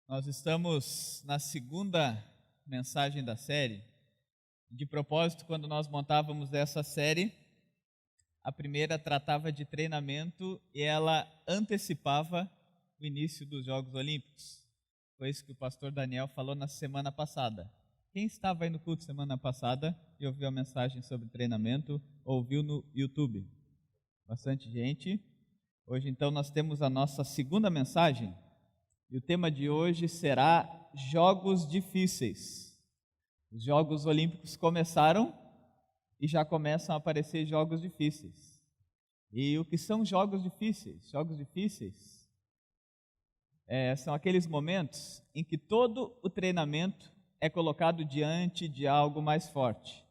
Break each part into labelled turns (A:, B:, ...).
A: Nós estamos na segunda mensagem da série. De propósito, quando nós montávamos essa série, a primeira tratava de treinamento e ela antecipava o início dos Jogos Olímpicos. Foi isso que o pastor Daniel falou na semana passada. Quem estava aí no culto semana passada e ouviu a mensagem sobre treinamento, ouviu no YouTube? Bastante gente. Hoje, então, nós temos a nossa segunda mensagem. E o tema de hoje será Jogos Difíceis. Os Jogos Olímpicos começaram e já começam a aparecer jogos difíceis. E o que são jogos difíceis? Jogos difíceis são aqueles momentos em que todo o treinamento é colocado diante de algo mais forte.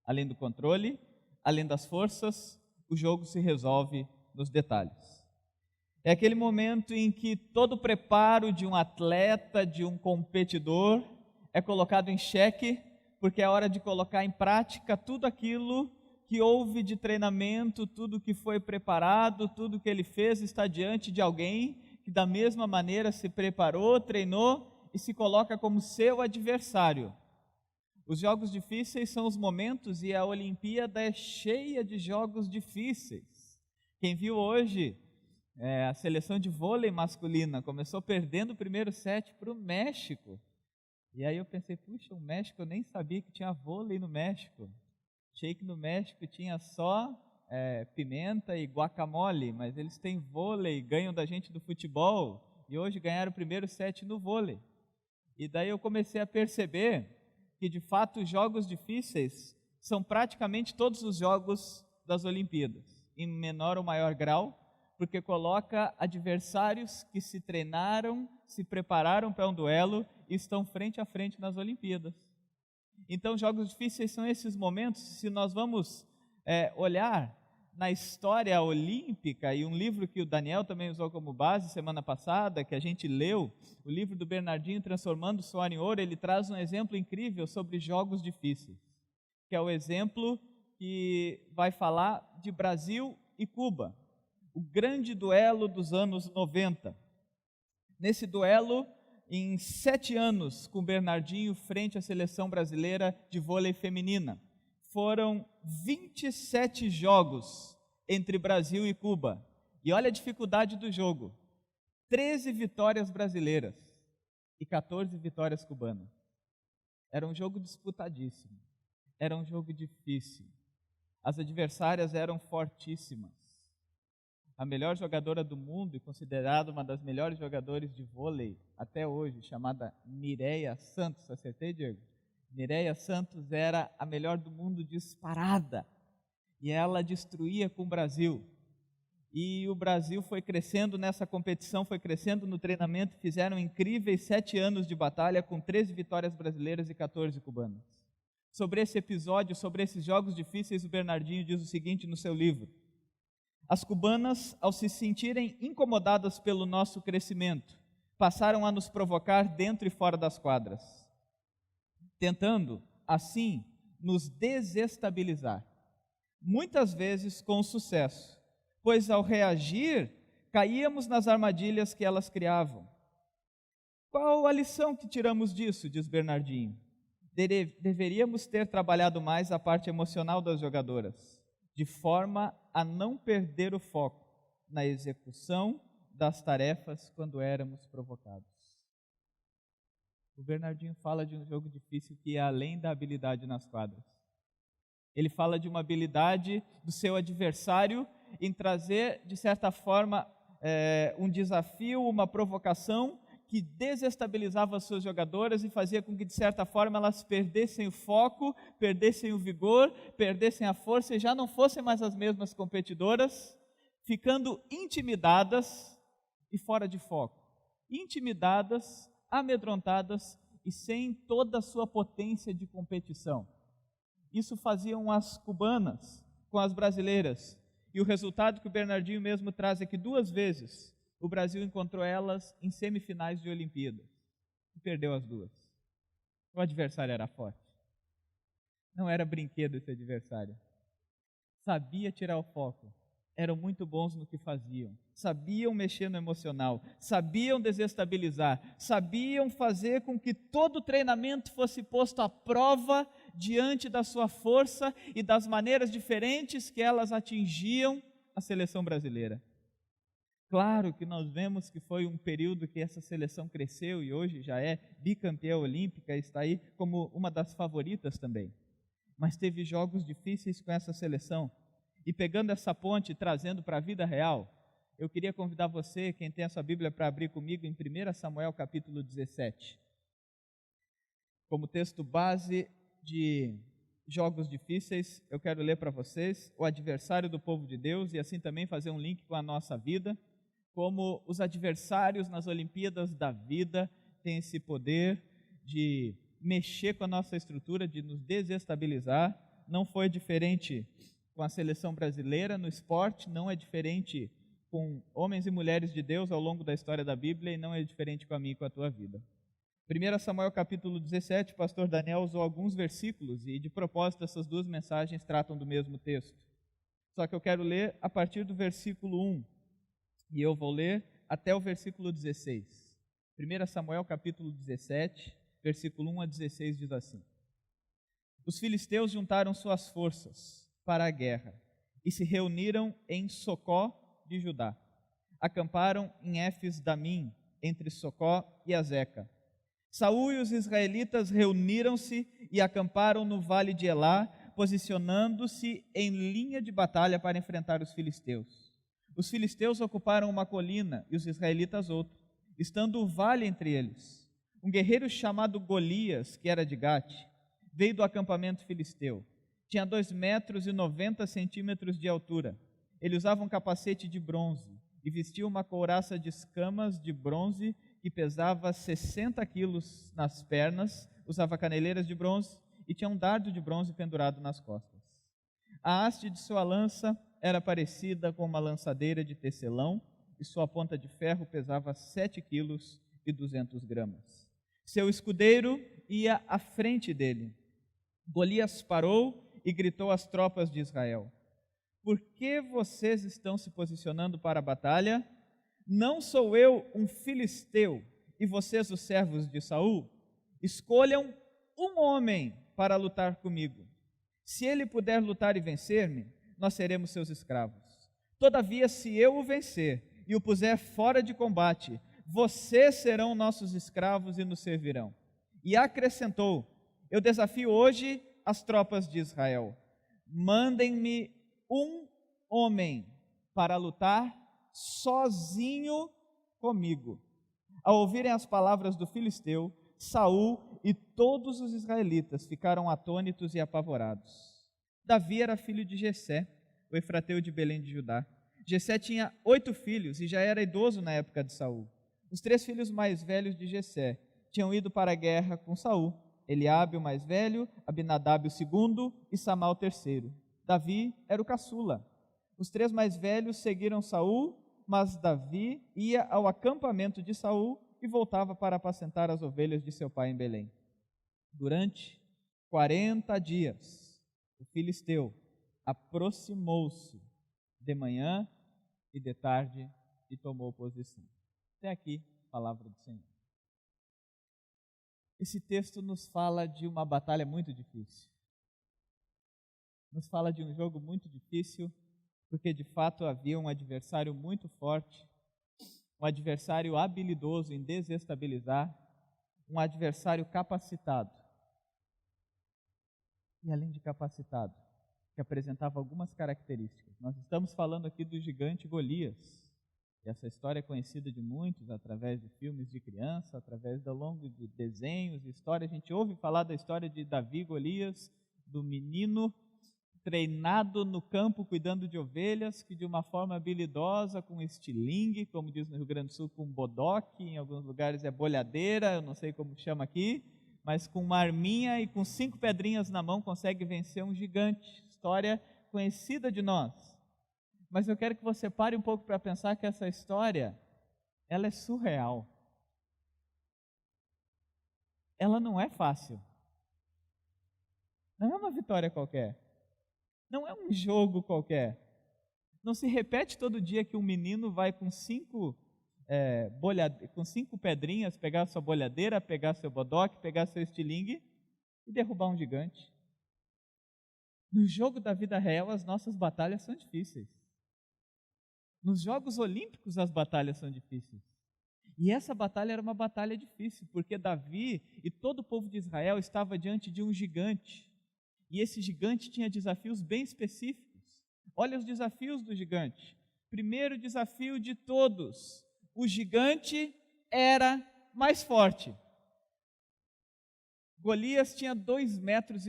A: Além do controle, além das forças, o jogo se resolve nos detalhes. É aquele momento em que todo o preparo de um atleta, de um competidor, é colocado em xeque, porque é hora de colocar em prática tudo aquilo que houve de treinamento, tudo que foi preparado, tudo que ele fez está diante de alguém que da mesma maneira se preparou, treinou e se coloca como seu adversário. Os jogos difíceis são os momentos e a Olimpíada é cheia de jogos difíceis. Quem viu hoje a seleção de vôlei masculina começou perdendo o primeiro set para o México. E aí eu pensei, puxa, o México, eu nem sabia que tinha vôlei no México. Achei que no México tinha só pimenta e guacamole, mas eles têm vôlei, ganham da gente do futebol. E hoje ganharam o primeiro set no vôlei. E daí eu comecei a perceber que, de fato, os jogos difíceis são praticamente todos os jogos das Olimpíadas, em menor ou maior grau, porque coloca adversários que se treinaram, se prepararam para um duelo e estão frente a frente nas Olimpíadas. Então, jogos difíceis são esses momentos. Se nós vamos olhar na história olímpica, e um livro que o Daniel também usou como base semana passada, que a gente leu, o livro do Bernardinho, Transformando Suor em Ouro, ele traz um exemplo incrível sobre jogos difíceis, que é o exemplo que vai falar de Brasil e Cuba. O grande duelo dos anos 90. Nesse duelo, em 7 anos com Bernardinho frente à seleção brasileira de vôlei feminina, foram 27 jogos entre Brasil e Cuba. E olha a dificuldade do jogo: 13 vitórias brasileiras e 14 vitórias cubanas. Era um jogo disputadíssimo, era um jogo difícil. As adversárias eram fortíssimas. A melhor jogadora do mundo e considerada uma das melhores jogadoras de vôlei até hoje, chamada Mireia Santos. Acertei, Diego? Mireia Santos era a melhor do mundo disparada. E ela destruía com o Brasil. E o Brasil foi crescendo nessa competição, foi crescendo no treinamento, fizeram incríveis 7 anos de batalha com 13 vitórias brasileiras e 14 cubanas. Sobre esse episódio, sobre esses jogos difíceis, o Bernardinho diz o seguinte no seu livro: as cubanas, ao se sentirem incomodadas pelo nosso crescimento, passaram a nos provocar dentro e fora das quadras, tentando, assim, nos desestabilizar. Muitas vezes com sucesso, pois ao reagir, caíamos nas armadilhas que elas criavam. Qual a lição que tiramos disso, diz Bernardinho? Deveríamos ter trabalhado mais a parte emocional das jogadoras, de forma a não perder o foco na execução das tarefas quando éramos provocados. O Bernardinho fala de um jogo difícil que é além da habilidade nas quadras. Ele fala de uma habilidade do seu adversário em trazer, de certa forma, um desafio, uma provocação que desestabilizava as suas jogadoras e fazia com que, de certa forma, elas perdessem o foco, perdessem o vigor, perdessem a força e já não fossem mais as mesmas competidoras, ficando intimidadas e fora de foco. Intimidadas, amedrontadas e sem toda a sua potência de competição. Isso faziam as cubanas com as brasileiras. E o resultado que o Bernardinho mesmo traz é que 2 vezes o Brasil encontrou elas em semifinais de Olimpíadas e perdeu as 2. O adversário era forte. Não era brinquedo esse adversário. Sabia tirar o foco, eram muito bons no que faziam, sabiam mexer no emocional, sabiam desestabilizar, sabiam fazer com que todo o treinamento fosse posto à prova diante da sua força e das maneiras diferentes que elas atingiam a seleção brasileira. Claro que nós vemos que foi um período que essa seleção cresceu e hoje já é bicampeã olímpica, está aí como uma das favoritas também. Mas teve jogos difíceis com essa seleção. E pegando essa ponte e trazendo para a vida real, eu queria convidar você, quem tem a sua Bíblia, para abrir comigo em 1 Samuel capítulo 17. Como texto base de jogos difíceis, eu quero ler para vocês o adversário do povo de Deus e assim também fazer um link com a nossa vida, como os adversários nas Olimpíadas da vida têm esse poder de mexer com a nossa estrutura, de nos desestabilizar. Não foi diferente com a seleção brasileira no esporte, não é diferente com homens e mulheres de Deus ao longo da história da Bíblia e não é diferente com a minha e com a tua vida. 1 Samuel capítulo 17, o pastor Daniel usou alguns versículos e de propósito essas duas mensagens tratam do mesmo texto. Só que eu quero ler a partir do versículo 1 e eu vou ler até o versículo 16. 1 Samuel capítulo 17, versículo 1 a 16 diz assim: Os filisteus juntaram suas forças para a guerra e se reuniram em Socó de Judá. Acamparam em Éfes-Damim, entre Socó e Azeca. Saul e os israelitas reuniram-se e acamparam no vale de Elá, posicionando-se em linha de batalha para enfrentar os filisteus. Os filisteus ocuparam uma colina e os israelitas outra, estando o vale entre eles. Um guerreiro chamado Golias, que era de Gate, veio do acampamento filisteu. Tinha 2,90 metros de altura. Ele usava um capacete de bronze e vestia uma couraça de escamas de bronze que pesava 60 quilos nas pernas, usava caneleiras de bronze e tinha um dardo de bronze pendurado nas costas. A haste de sua lança era parecida com uma lançadeira de tecelão e sua ponta de ferro pesava 7 quilos e 200 gramas. Seu escudeiro ia à frente dele. Golias parou e gritou às tropas de Israel: Por que vocês estão se posicionando para a batalha? Não sou eu um filisteu e vocês os servos de Saul? Escolham um homem para lutar comigo. Se ele puder lutar e vencer-me, nós seremos seus escravos. Todavia, se eu o vencer e o puser fora de combate, vocês serão nossos escravos e nos servirão. E acrescentou: Eu desafio hoje as tropas de Israel. Mandem-me um homem para lutar sozinho comigo. Ao ouvirem as palavras do filisteu, Saul e todos os israelitas ficaram atônitos e apavorados. Davi era filho de Jessé, o efrateu de Belém de Judá. Jessé tinha 8 filhos e já era idoso na época de Saul. Os 3 filhos mais velhos de Jessé tinham ido para a guerra com Saul: Eliabe, o mais velho, Abinadab, o segundo, e Samá, o terceiro. Davi era o caçula. Os 3 mais velhos seguiram Saul, mas Davi ia ao acampamento de Saul e voltava para apacentar as ovelhas de seu pai em Belém. Durante 40 dias, o filisteu aproximou-se de manhã e de tarde e tomou posição. Até aqui, a palavra do Senhor. Esse texto nos fala de uma batalha muito difícil. Nos fala de um jogo muito difícil, porque de fato havia um adversário muito forte, um adversário habilidoso em desestabilizar, um adversário capacitado. E além de capacitado, que apresentava algumas características. Nós estamos falando aqui do gigante Golias. E essa história é conhecida de muitos através de filmes de criança, através do longo de desenhos, história. A gente ouve falar da história de Davi e Golias, do menino treinado no campo cuidando de ovelhas, que de uma forma habilidosa, com estilingue, como diz no Rio Grande do Sul, com bodoque, em alguns lugares é bolhadeira, eu não sei como chama aqui, mas com uma arminha e com 5 pedrinhas na mão consegue vencer um gigante. História conhecida de nós. Mas eu quero que você pare um pouco para pensar que essa história, ela é surreal. Ela não é fácil. Não é uma vitória qualquer. Não é um jogo qualquer. Não se repete todo dia que um menino vai com cinco pedrinhas pegar sua bolhadeira, pegar seu bodoque, pegar seu estilingue e derrubar um gigante. No jogo da vida real, as nossas batalhas são difíceis. Nos Jogos Olímpicos, as batalhas são difíceis. E essa batalha era uma batalha difícil, porque Davi e todo o povo de Israel estava diante de um gigante. E esse gigante tinha desafios bem específicos. Olha os desafios do gigante. Primeiro desafio de todos: o gigante era mais forte. Golias tinha 2,90 metros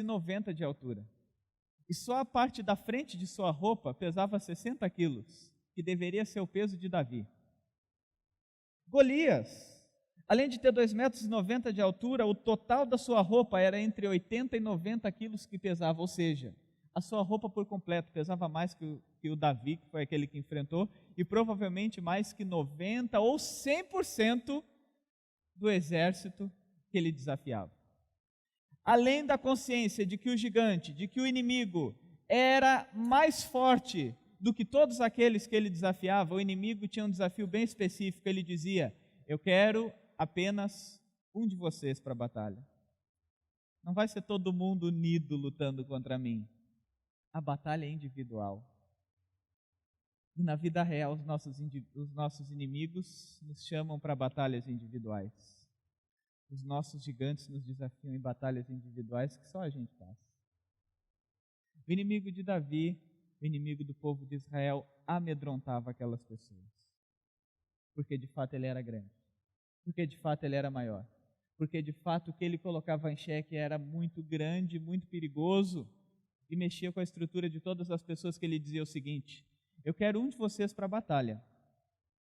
A: de altura. E só a parte da frente de sua roupa pesava 60 quilos, que deveria ser o peso de Davi. Golias, além de ter 2,90 metros de altura, o total da sua roupa era entre 80 e 90 quilos que pesava, ou seja, a sua roupa por completo pesava mais que o Davi, que foi aquele que enfrentou, e provavelmente mais que 90% ou 100% do exército que ele desafiava. Além da consciência de que o gigante, de que o inimigo era mais forte do que todos aqueles que ele desafiava, o inimigo tinha um desafio bem específico. Ele dizia: eu quero apenas um de vocês para a batalha. Não vai ser todo mundo unido lutando contra mim. A batalha é individual. E na vida real, os nossos inimigos nos chamam para batalhas individuais. Os nossos gigantes nos desafiam em batalhas individuais que só a gente passa. O inimigo de Davi, o inimigo do povo de Israel, amedrontava aquelas pessoas. Porque de fato ele era grande. Porque de fato ele era maior. Porque de fato o que ele colocava em xeque era muito grande, muito perigoso, e mexia com a estrutura de todas as pessoas, que ele dizia o seguinte: eu quero um de vocês para a batalha.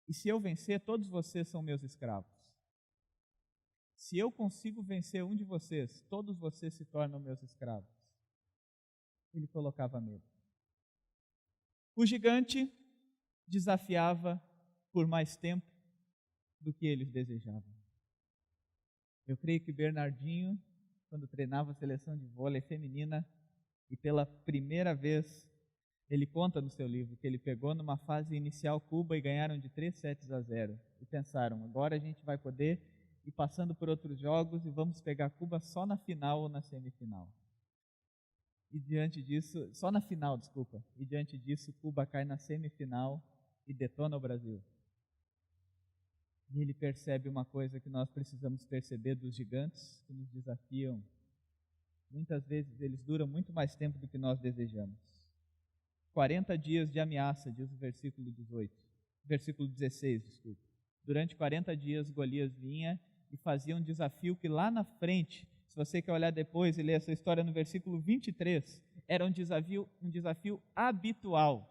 A: E se eu vencer, todos vocês são meus escravos. Se eu consigo vencer um de vocês, todos vocês se tornam meus escravos. Ele colocava medo. O gigante desafiava por mais tempo do que eles desejavam. Eu creio que Bernardinho, quando treinava a seleção de vôlei feminina, e pela primeira vez, ele conta no seu livro que ele pegou numa fase inicial Cuba e ganharam de 3-0. E pensaram: agora a gente vai poder ir passando por outros jogos e vamos pegar Cuba só na final ou na semifinal. E diante disso, só na final, desculpa. E diante disso, Cuba cai na semifinal e detona o Brasil. E ele percebe uma coisa que nós precisamos perceber dos gigantes que nos desafiam. Muitas vezes eles duram muito mais tempo do que nós desejamos. 40 dias de ameaça, diz o versículo 16, desculpa. Durante 40 dias Golias vinha e fazia um desafio que lá na frente, se você quer olhar depois e ler essa história no versículo 23, era um desafio habitual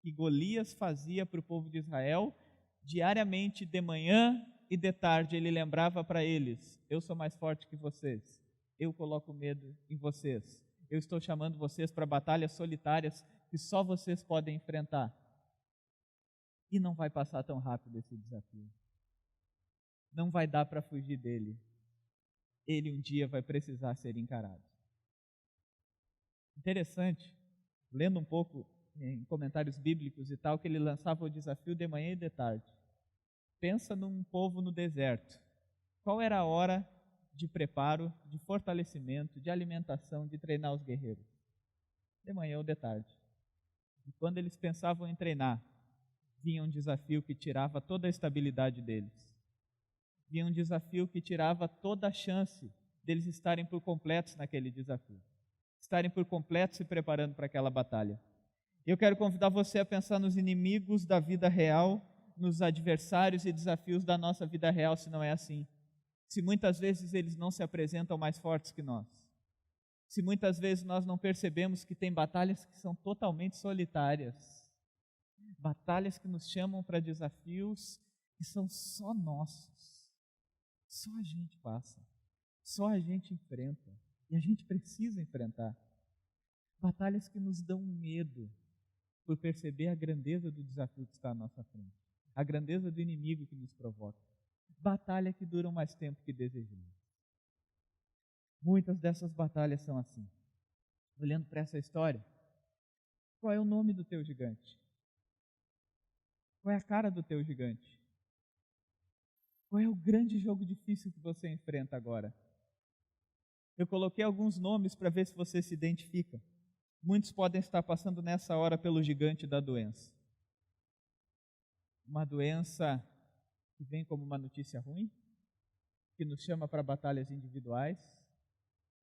A: que Golias fazia para o povo de Israel diariamente, de manhã e de tarde. Ele lembrava para eles: eu sou mais forte que vocês, eu coloco medo em vocês, eu estou chamando vocês para batalhas solitárias que só vocês podem enfrentar. E não vai passar tão rápido esse desafio. Não vai dar para fugir dele. Ele um dia vai precisar ser encarado. Interessante, lendo um pouco em comentários bíblicos e tal, que ele lançava o desafio de manhã e de tarde. Pensa num povo no deserto. Qual era a hora de preparo, de fortalecimento, de alimentação, de treinar os guerreiros? De manhã ou de tarde. E quando eles pensavam em treinar, vinha um desafio que tirava toda a estabilidade deles. Vinha um desafio que tirava toda a chance deles estarem por completos naquele desafio. Estarem por completo se preparando para aquela batalha. Eu quero convidar você a pensar nos inimigos da vida real, nos adversários e desafios da nossa vida real, se não é assim. Se muitas vezes eles não se apresentam mais fortes que nós. Se muitas vezes nós não percebemos que tem batalhas que são totalmente solitárias. Batalhas que nos chamam para desafios que são só nossos. Só a gente passa. Só a gente enfrenta. E a gente precisa enfrentar. Batalhas que nos dão medo por perceber a grandeza do desafio que está à nossa frente. A grandeza do inimigo que nos provoca. Batalhas que duram mais tempo que desejamos. Muitas dessas batalhas são assim. Olhando para essa história, qual é o nome do teu gigante? Qual é a cara do teu gigante? Qual é o grande jogo difícil que você enfrenta agora? Eu coloquei alguns nomes para ver se você se identifica. Muitos podem estar passando nessa hora pelo gigante da doença. Uma doença que vem como uma notícia ruim, que nos chama para batalhas individuais,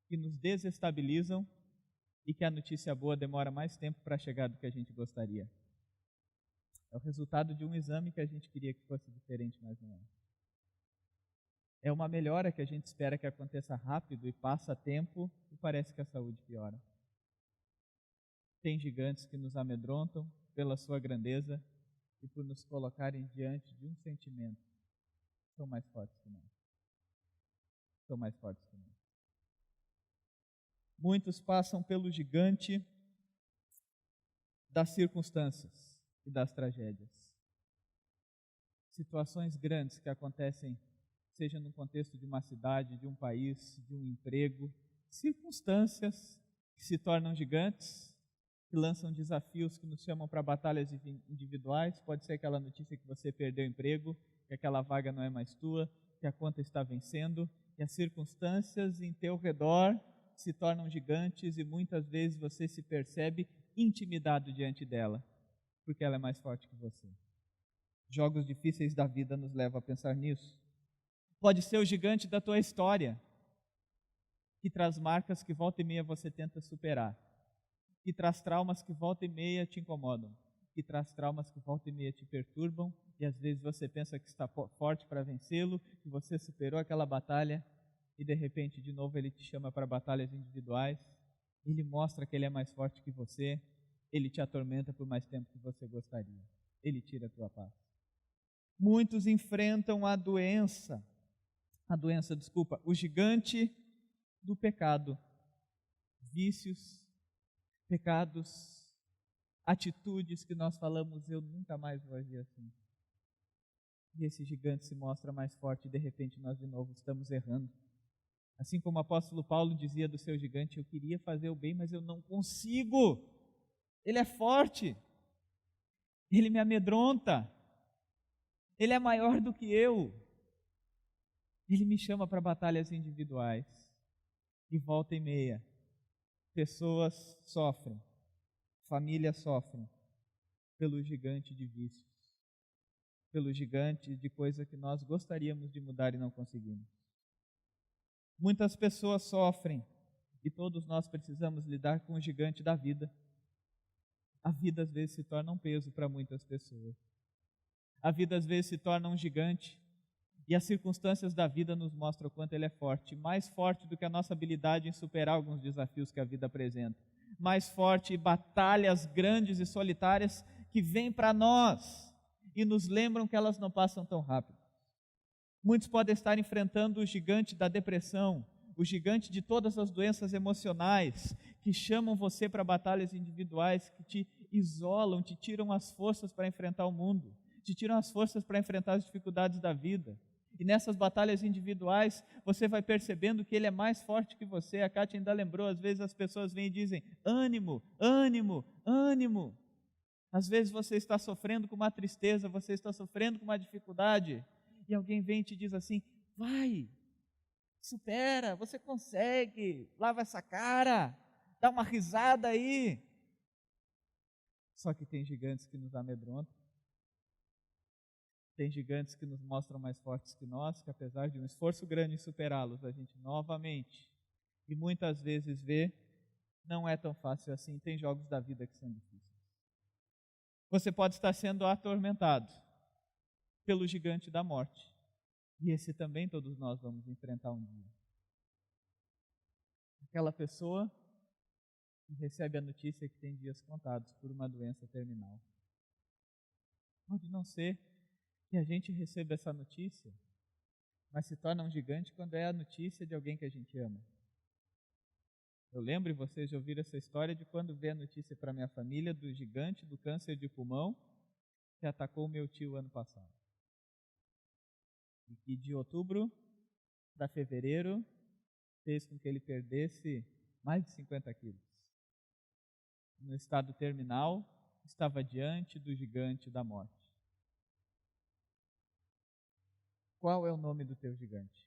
A: que nos desestabilizam e que a notícia boa demora mais tempo para chegar do que a gente gostaria. É o resultado de um exame que a gente queria que fosse diferente, mas não é. É uma melhora que a gente espera que aconteça rápido e passa tempo e parece que a saúde piora. Tem gigantes que nos amedrontam pela sua grandeza e por nos colocarem diante de um sentimento. São mais fortes que nós. São mais fortes que nós. Muitos passam pelo gigante das circunstâncias e das tragédias. Situações grandes que acontecem, seja no contexto de uma cidade, de um país, de um emprego, circunstâncias que se tornam gigantes, que lançam desafios que nos chamam para batalhas individuais. Pode ser aquela notícia que você perdeu o emprego, que aquela vaga não é mais tua, que a conta está vencendo, e as circunstâncias em teu redor se tornam gigantes e muitas vezes você se percebe intimidado diante dela, porque ela é mais forte que você. Jogos difíceis da vida nos levam a pensar nisso. Pode ser o gigante da tua história, que traz marcas que volta e meia você tenta superar, que traz traumas que volta e meia te incomodam, que traz traumas que volta e meia te perturbam, e às vezes você pensa que está forte para vencê-lo, que você superou aquela batalha, e de repente de novo ele te chama para batalhas individuais, ele mostra que ele é mais forte que você, ele te atormenta por mais tempo que você gostaria, ele tira a tua paz. Muitos enfrentam o gigante do pecado, vícios, pecados, atitudes que nós falamos, eu nunca mais vou agir assim. E esse gigante se mostra mais forte e de repente nós de novo estamos errando. Assim como o apóstolo Paulo dizia do seu gigante, eu queria fazer o bem, mas eu não consigo. Ele é forte, ele me amedronta, ele é maior do que eu. Ele me chama para batalhas individuais. E volta e meia, pessoas sofrem, famílias sofrem pelo gigante de vícios, pelo gigante de coisa que nós gostaríamos de mudar e não conseguimos. Muitas pessoas sofrem e todos nós precisamos lidar com o gigante da vida. A vida às vezes se torna um peso para muitas pessoas. A vida às vezes se torna um gigante e as circunstâncias da vida nos mostram o quanto ele é forte, mais forte do que a nossa habilidade em superar alguns desafios que a vida apresenta, mais forte batalhas grandes e solitárias que vêm para nós e nos lembram que elas não passam tão rápido. Muitos podem estar enfrentando o gigante da depressão, o gigante de todas as doenças emocionais que chamam você para batalhas individuais, que te isolam, te tiram as forças para enfrentar o mundo, te tiram as forças para enfrentar as dificuldades da vida. E nessas batalhas individuais, você vai percebendo que ele é mais forte que você. A Kátia ainda lembrou, às vezes as pessoas vêm e dizem, ânimo, ânimo, ânimo. Às vezes você está sofrendo com uma tristeza, você está sofrendo com uma dificuldade, e alguém vem e te diz assim, vai, supera, você consegue, lava essa cara, dá uma risada aí. Só que tem gigantes que nos amedrontam, tem gigantes que nos mostram mais fortes que nós, que apesar de um esforço grande em superá-los, a gente novamente, e muitas vezes vê, não é tão fácil assim, tem jogos da vida que são difíceis. Você pode estar sendo atormentado pelo gigante da morte, e esse também todos nós vamos enfrentar um dia. Aquela pessoa que recebe a notícia que tem dias contados por uma doença terminal. Pode não ser que a gente receba essa notícia, mas se torna um gigante quando é a notícia de alguém que a gente ama. Eu lembro, vocês já ouviram essa história de quando veio a notícia para minha família do gigante do câncer de pulmão que atacou o meu tio ano passado. E que de outubro para fevereiro fez com que ele perdesse mais de 50 quilos. No estado terminal, estava diante do gigante da morte. Qual é o nome do teu gigante?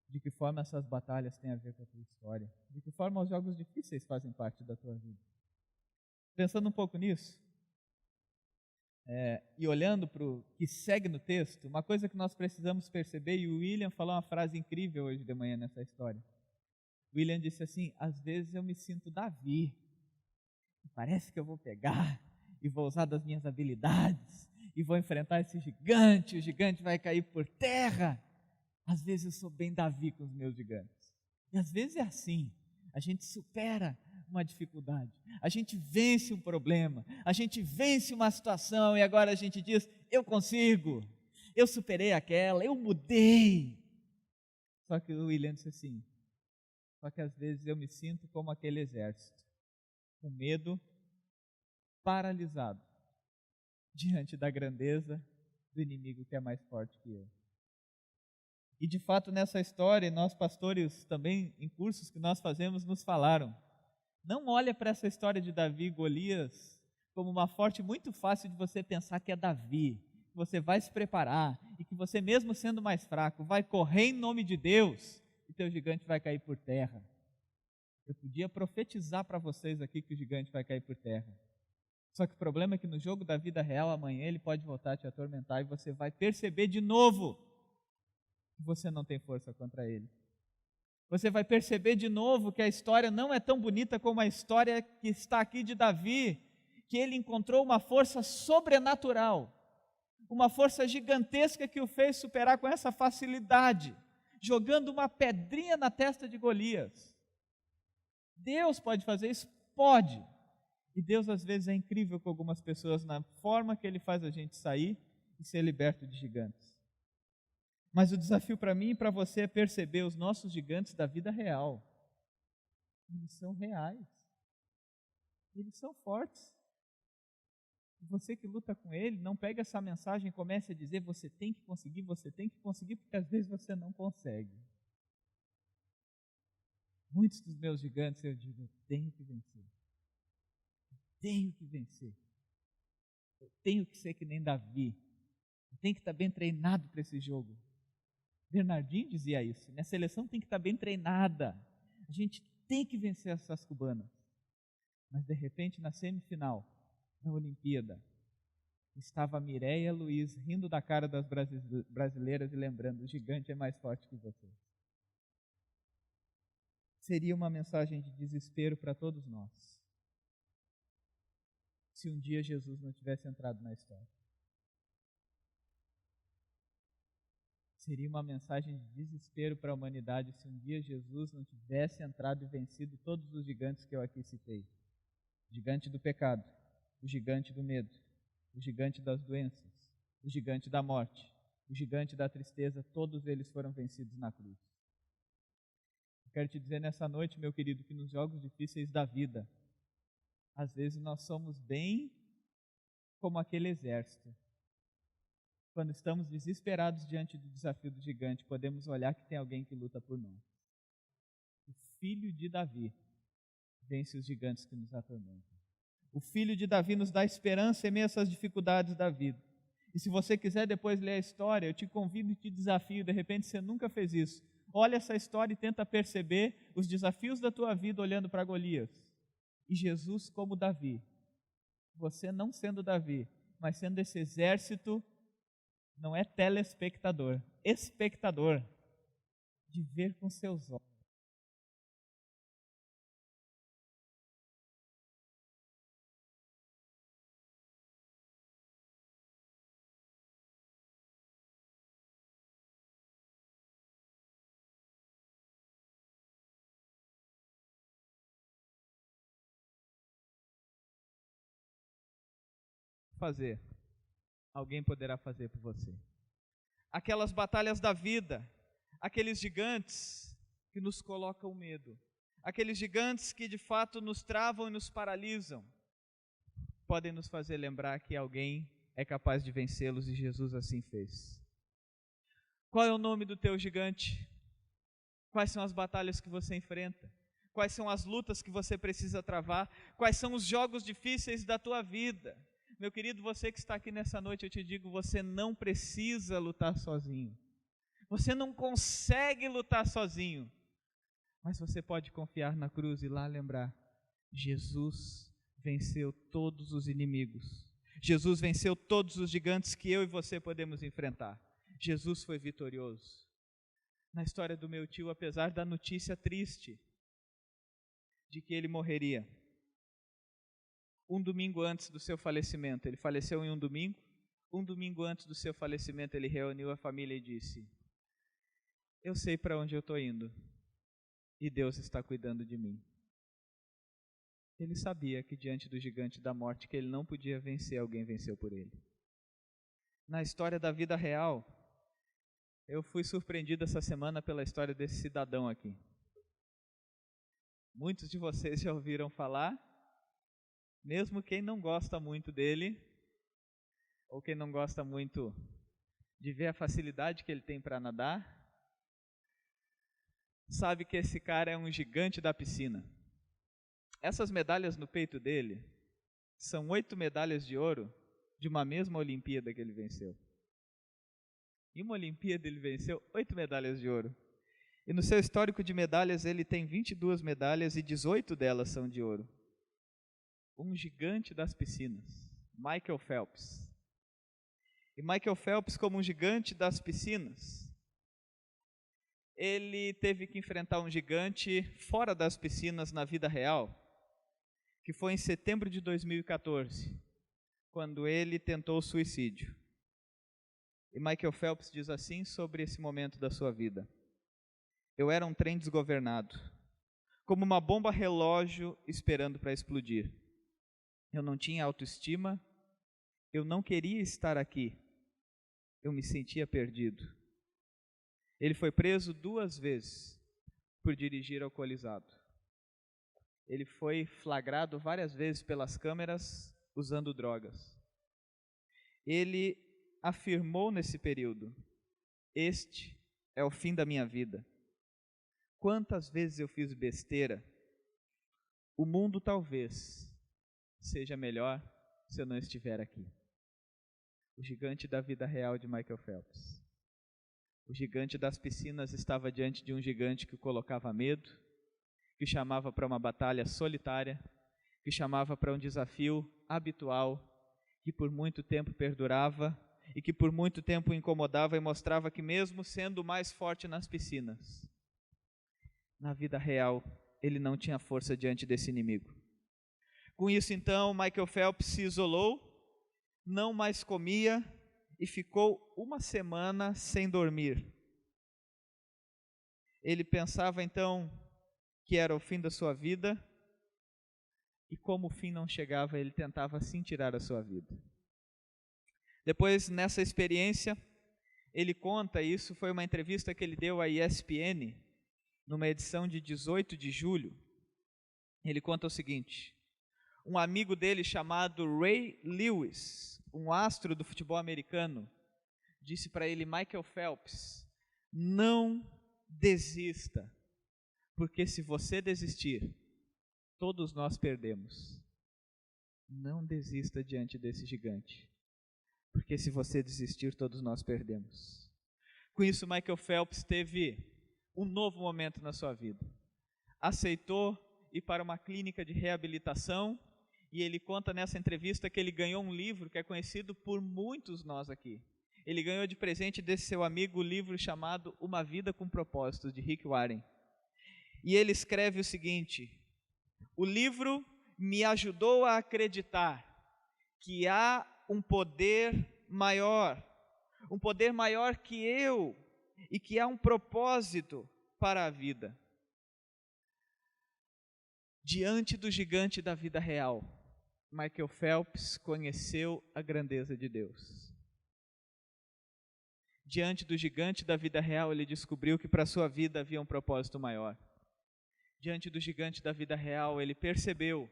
A: De que forma essas batalhas têm a ver com a tua história? De que forma os jogos difíceis fazem parte da tua vida? Pensando um pouco nisso, e olhando para o que segue no texto, uma coisa que nós precisamos perceber, e o William falou uma frase incrível hoje de manhã nessa história. O William disse assim: às vezes eu me sinto Davi, parece que eu vou pegar e vou usar das minhas habilidades e vou enfrentar esse gigante, o gigante vai cair por terra. Às vezes eu sou bem Davi com os meus gigantes, e às vezes é assim, a gente supera uma dificuldade, a gente vence um problema, a gente vence uma situação e agora a gente diz: eu consigo, eu superei aquela, eu mudei. Só que o William disse assim: só que às vezes eu me sinto como aquele exército, com medo, paralisado, diante da grandeza do inimigo que é mais forte que eu. E de fato nessa história, nós pastores também, em cursos que nós fazemos, nos falaram: não olha para essa história de Davi e Golias como uma forte muito fácil de você pensar que é Davi, que você vai se preparar e que você, mesmo sendo mais fraco, vai correr em nome de Deus e teu gigante vai cair por terra. Eu podia profetizar para vocês aqui que o gigante vai cair por terra. Só que o problema é que no jogo da vida real, amanhã ele pode voltar a te atormentar e você vai perceber de novo que você não tem força contra ele. Você vai perceber de novo que a história não é tão bonita como a história que está aqui de Davi, que ele encontrou uma força sobrenatural, uma força gigantesca que o fez superar com essa facilidade, jogando uma pedrinha na testa de Golias. Deus pode fazer isso? Pode. E Deus às vezes é incrível com algumas pessoas na forma que Ele faz a gente sair e ser liberto de gigantes. Mas o desafio para mim e para você é perceber os nossos gigantes da vida real. Eles são reais. Eles são fortes. E você que luta com ele, não pega essa mensagem e comece a dizer: você tem que conseguir, porque às vezes você não consegue. Muitos dos meus gigantes eu digo: eu tenho que vencer. Eu tenho que vencer. Eu tenho que ser que nem Davi. Eu tenho que estar bem treinado para esse jogo. Bernardinho dizia isso: minha seleção tem que estar bem treinada. A gente tem que vencer essas cubanas. Mas de repente, na semifinal da Olimpíada, estava a Mireia Luiz rindo da cara das brasileiras e lembrando: o gigante é mais forte que você. Seria uma mensagem de desespero para todos nós, se um dia Jesus não tivesse entrado na história. Seria uma mensagem de desespero para a humanidade se um dia Jesus não tivesse entrado e vencido todos os gigantes que eu aqui citei. O gigante do pecado, o gigante do medo, o gigante das doenças, o gigante da morte, o gigante da tristeza, todos eles foram vencidos na cruz. Eu quero te dizer nessa noite, meu querido, que nos jogos difíceis da vida, às vezes nós somos bem como aquele exército. Quando estamos desesperados diante do desafio do gigante, podemos olhar que tem alguém que luta por nós. O filho de Davi vence os gigantes que nos atormentam. O filho de Davi nos dá esperança em meio a essas dificuldades da vida. E se você quiser depois ler a história, eu te convido e te desafio, de repente você nunca fez isso. Olha essa história e tenta perceber os desafios da tua vida olhando para Golias. E Jesus como Davi. Você não sendo Davi, mas sendo esse exército, não é telespectador, espectador, de ver com seus olhos. Fazer, alguém poderá fazer por você. Aquelas batalhas da vida, aqueles gigantes que nos colocam medo, aqueles gigantes que de fato nos travam e nos paralisam, podem nos fazer lembrar que alguém é capaz de vencê-los e Jesus assim fez. Qual é o nome do teu gigante? Quais são as batalhas que você enfrenta? Quais são as lutas que você precisa travar? Quais são os jogos difíceis da tua vida? Meu querido, você que está aqui nessa noite, eu te digo, você não precisa lutar sozinho. Você não consegue lutar sozinho. Mas você pode confiar na cruz e lá lembrar: Jesus venceu todos os inimigos. Jesus venceu todos os gigantes que eu e você podemos enfrentar. Jesus foi vitorioso. Na história do meu tio, apesar da notícia triste de que ele morreria, um domingo antes do seu falecimento, ele faleceu em um domingo antes do seu falecimento, ele reuniu a família e disse: eu sei para onde eu estou indo e Deus está cuidando de mim. Ele sabia que diante do gigante da morte que ele não podia vencer, alguém venceu por ele. Na história da vida real, eu fui surpreendido essa semana pela história desse cidadão aqui. Muitos de vocês já ouviram falar, mesmo quem não gosta muito dele, ou quem não gosta muito de ver a facilidade que ele tem para nadar, sabe que esse cara é um gigante da piscina. Essas medalhas no peito dele são 8 medalhas de ouro de uma mesma Olimpíada que ele venceu. Em uma Olimpíada ele venceu 8 medalhas de ouro. E no seu histórico de medalhas ele tem 22 medalhas e 18 delas são de ouro. Um gigante das piscinas, Michael Phelps. E Michael Phelps, como um gigante das piscinas, ele teve que enfrentar um gigante fora das piscinas na vida real, que foi em setembro de 2014, quando ele tentou o suicídio. E Michael Phelps diz assim sobre esse momento da sua vida: eu era um trem desgovernado, como uma bomba relógio esperando para explodir. Eu não tinha autoestima, eu não queria estar aqui, eu me sentia perdido. Ele foi preso 2 vezes por dirigir alcoolizado. Ele foi flagrado várias vezes pelas câmeras usando drogas. Ele afirmou nesse período: este é o fim da minha vida. Quantas vezes eu fiz besteira? O mundo talvez seja melhor se eu não estiver aqui. O gigante da vida real de Michael Phelps. O gigante das piscinas estava diante de um gigante que o colocava medo, que chamava para uma batalha solitária, que chamava para um desafio habitual, que por muito tempo perdurava e que por muito tempo o incomodava e mostrava que mesmo sendo mais forte nas piscinas, na vida real ele não tinha força diante desse inimigo. Com isso então, Michael Phelps se isolou, não mais comia e ficou 1 semana sem dormir. Ele pensava então que era o fim da sua vida, e como o fim não chegava, ele tentava assim tirar a sua vida. Depois, nessa experiência, ele conta, isso foi uma entrevista que ele deu à ESPN, numa edição de 18 de julho, ele conta o seguinte: um amigo dele chamado Ray Lewis, um astro do futebol americano, disse para ele: Michael Phelps, não desista, porque se você desistir, todos nós perdemos. Não desista diante desse gigante, porque se você desistir, todos nós perdemos. Com isso, Michael Phelps teve um novo momento na sua vida. Aceitou ir para uma clínica de reabilitação, e ele conta nessa entrevista que ele ganhou um livro que é conhecido por muitos nós aqui. Ele ganhou de presente desse seu amigo o livro chamado Uma Vida com Propósito, de Rick Warren. E ele escreve o seguinte: o livro me ajudou a acreditar que há um poder maior que eu, e que há um propósito para a vida. Diante do gigante da vida real, Michael Phelps conheceu a grandeza de Deus. Diante do gigante da vida real, ele descobriu que para a sua vida havia um propósito maior. Diante do gigante da vida real, ele percebeu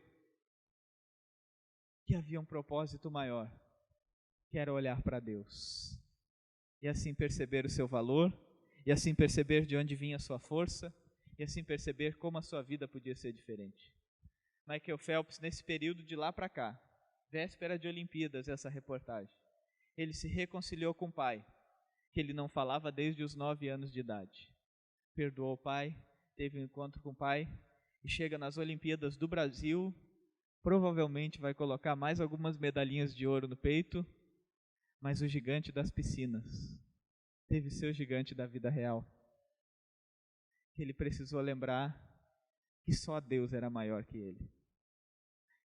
A: que havia um propósito maior, que era olhar para Deus. E assim perceber o seu valor, e assim perceber de onde vinha a sua força, e assim perceber como a sua vida podia ser diferente. Michael Phelps, nesse período de lá para cá, véspera de Olimpíadas, essa reportagem. Ele se reconciliou com o pai, que ele não falava desde os 9 anos de idade. Perdoou o pai, teve um encontro com o pai e chega nas Olimpíadas do Brasil, provavelmente vai colocar mais algumas medalhinhas de ouro no peito, mas o gigante das piscinas teve seu gigante da vida real. Ele precisou lembrar que só Deus era maior que ele,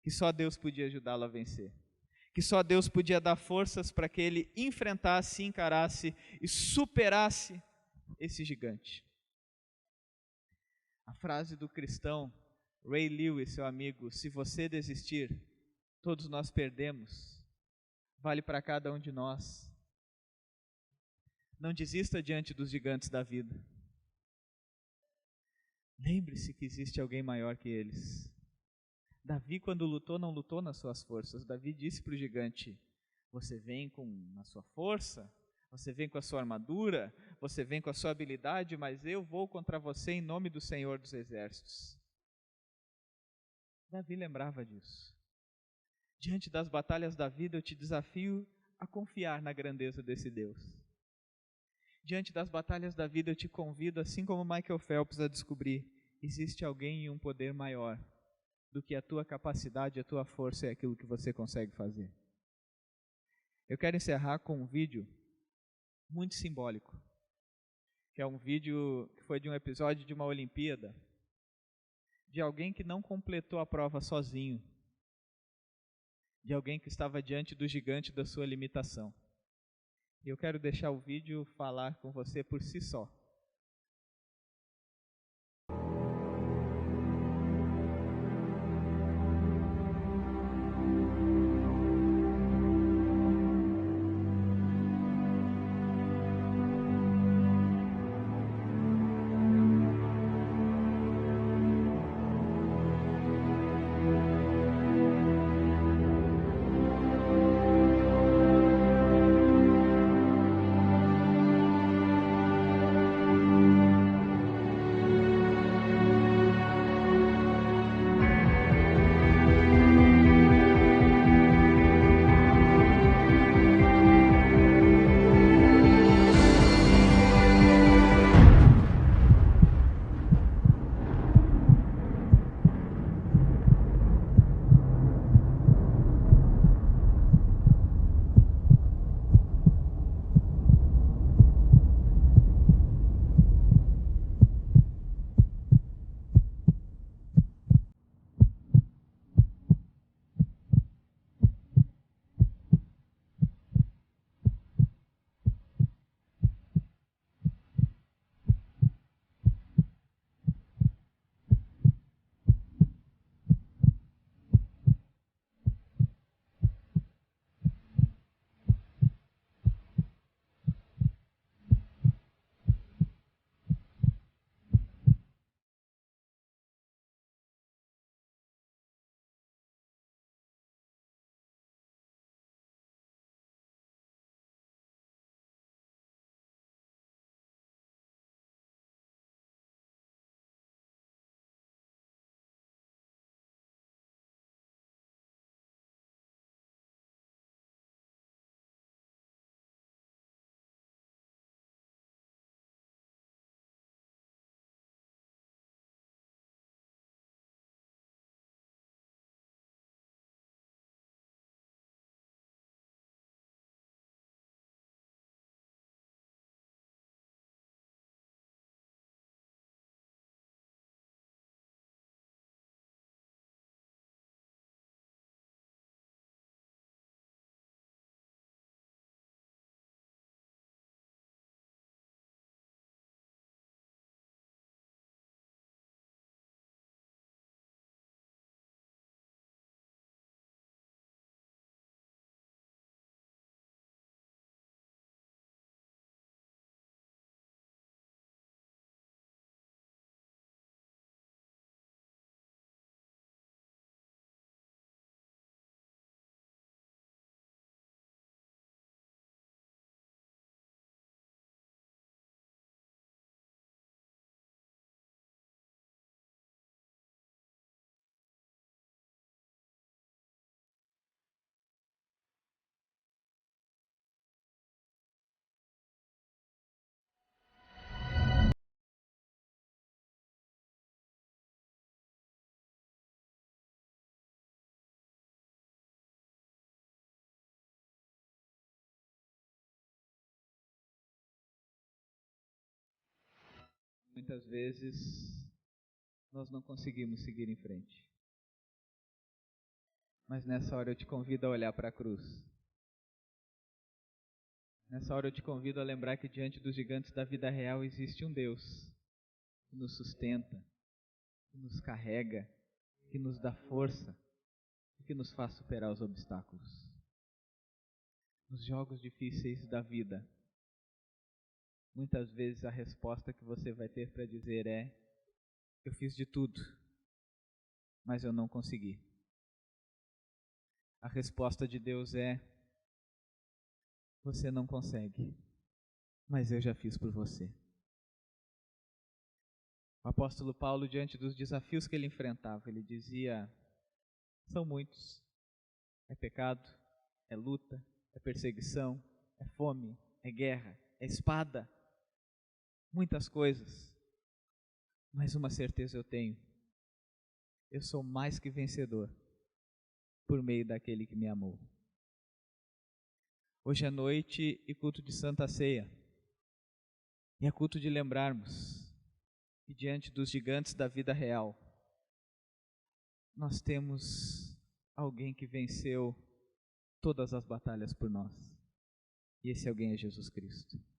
A: que só Deus podia ajudá-lo a vencer, que só Deus podia dar forças para que ele enfrentasse, encarasse e superasse esse gigante. A frase do cristão Ray Lewis, seu amigo, se você desistir, todos nós perdemos, vale para cada um de nós. Não desista diante dos gigantes da vida. Lembre-se que existe alguém maior que eles. Davi, quando lutou, não lutou nas suas forças. Davi disse para o gigante: você vem com a sua força, você vem com a sua armadura, você vem com a sua habilidade, mas eu vou contra você em nome do Senhor dos Exércitos. Davi lembrava disso. Diante das batalhas da vida, eu te desafio a confiar na grandeza desse Deus. Diante das batalhas da vida, eu te convido, assim como Michael Phelps, a descobrir: existe alguém e um poder maior do que a tua capacidade, a tua força e aquilo que você consegue fazer. Eu quero encerrar com um vídeo muito simbólico, que é um vídeo que foi de um episódio de uma Olimpíada, de alguém que não completou a prova sozinho, de alguém que estava diante do gigante da sua limitação. E eu quero deixar o vídeo falar com você por si só. Muitas vezes nós não conseguimos seguir em frente. Mas nessa hora eu te convido a olhar para a cruz. Nessa hora eu te convido a lembrar que diante dos gigantes da vida real existe um Deus que nos sustenta, que nos carrega, que nos dá força e que nos faz superar os obstáculos. Nos jogos difíceis da vida, muitas vezes a resposta que você vai ter para dizer é: eu fiz de tudo, mas eu não consegui. A resposta de Deus é: você não consegue, mas eu já fiz por você. O apóstolo Paulo, diante dos desafios que ele enfrentava, ele dizia: são muitos. É pecado, é luta, é perseguição, é fome, é guerra, é espada, muitas coisas. Mas uma certeza eu tenho: eu sou mais que vencedor por meio daquele que me amou. Hoje é noite e culto de Santa Ceia. E é culto de lembrarmos que diante dos gigantes da vida real, nós temos alguém que venceu todas as batalhas por nós. E esse alguém é Jesus Cristo.